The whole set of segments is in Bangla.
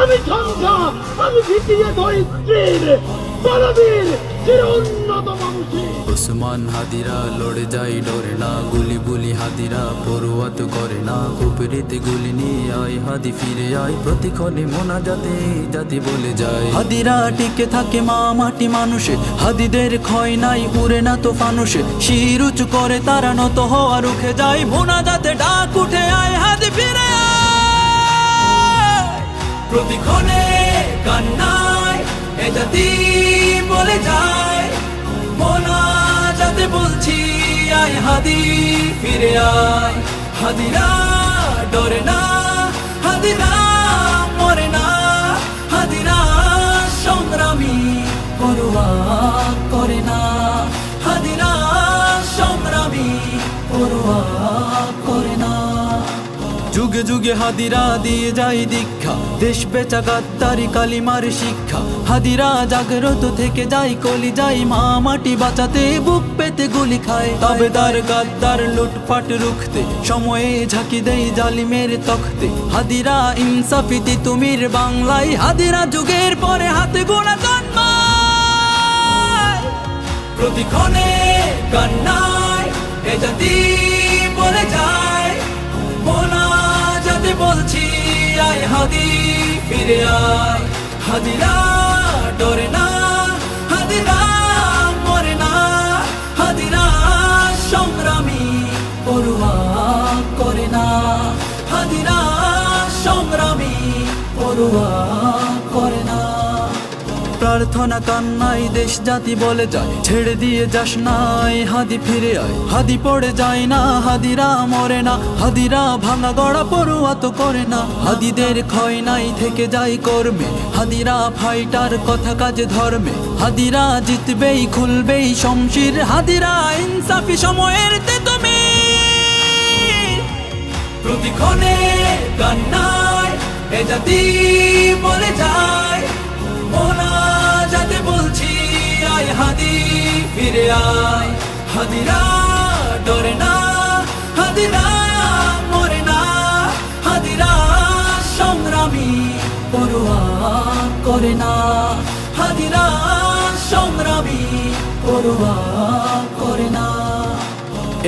আমি ঝঞ্ঝা, আমি ভিটিয়ে ধরিত্রীর বলবীর চির উন্নত বংশী। ওসমান হাদিরা লড়ে যায় ডরে না, গুলি বুলি হাদিরা পড়ুয়াত করে না। কুপরিতে গুলি নিয়ে আয় হাদি ফিরে আয়, প্রতিক্ষণে মোনাজাতে জাতি বলে যায়। হাদিরা টিকে থাকে মা মাটি মানুষে, হাদিদের ক্ষয় নাই উড়ে না তো ফানুষে। শির উঁচু করে তারা নত হওয়া রুখে যায়, মোনাজাতে ডাক উঠে আয় হাদি ফিরে আয়। প্রতিক্ষণে কান্নায় এ জাতি বলে যায়, মোনাজাতে বলছি আয় হাদি ফিরে আয়। হাদিরা ডরে না, হাদিরা মরে না, হাদিরা সংগ্রামী পরোয়া করে না, হাদিরা সংগ্রামী পরোয়া করে না। যুগে যুগে হাদিরা দিয়ে যায় দীক্ষা, দেশ বেচা গাদ্দারি কালিমার শিক্ষা। হাদিরা জাগ্রত থেকে যায় কলি যায়, মা মাটি বাঁচাতে বুক পেতে গুলি খায়। তাবেদার গাদ্দার লুটপাট রুখতে সময়ে ঝাঁকি দেয় জালিমের তখতে। হাদিরা ইনসাফিতি তুমির বাংলায়, হাদিরা যুগের পরে হাতে গোনা জন্মায়। প্রতিক্ষণে কান্নায় এ জাতি বলে যায়, মোনাজাতে বলছি আয় হাদি ফিরে আয়। হাদিরা ডরে না, হাদিরা মরে না, হাদিরা সংগ্রামী পরোয়া করে না, হাদিরা সংগ্রামী পরোয়া করে না। প্রার্থনা কান্নায় দেশ জাতি বলে যায়, ছেড়ে দিয়ে যাস নাই হাদি ফিরে আয়। হাদি পড়ে যায় না, হাদিরা মরে না, হাদিরা ভাঙা গড়া পড়ুয়া তো করে না। হাদিদের ক্ষয় নাই থেকে যায় কর্মে, হাদিরা ফাইটার কথা কাজে ধর্মে। হাদিরা জিতবেই খুলবেই শমশির, হাদিরা ইনসাফি সময়ের তুমি। প্রতিক্ষণে কান্নায় এ জাতি বলে যায়, মোনাজাতে বলছি আয় হাদি ফিরে আয়। হাদিরা ডরে না, হাদিরা মরে না, হাদিরা সংগ্রামী পরোয়া করে না, হাদিরা সংগ্রামী পরোয়া করে না।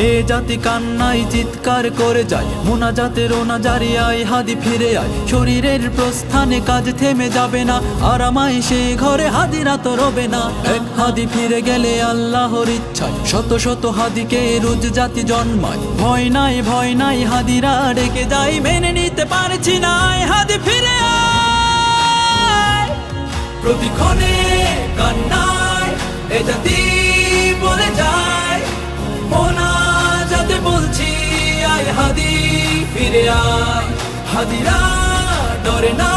এ জাতি কান্নাই চিৎকার করে যায়, মোনাজাতে রোনা জারি আয় হাদি ফিরে আয়। শরীরের প্রস্থানে কাজ থেমে যাবে না, আরামায় সে ঘরে হাদিরা তো রবে না। এক হাদি ফিরে গেলে আল্লাহর ইচ্ছায় শত শত হাদিকে রোজ জাতি জন্মায়। ভয় নাই হাদিরা ডেকে যায়, মেনে নিতে পারছি না আয় হাদি ফিরে আয়। প্রতিক্ষণে কান্নায় এ জাতি বলে যায়, মোনাজাতে বলছি আয় হাদি ফিরে আয়। হাদিরা ডরে না,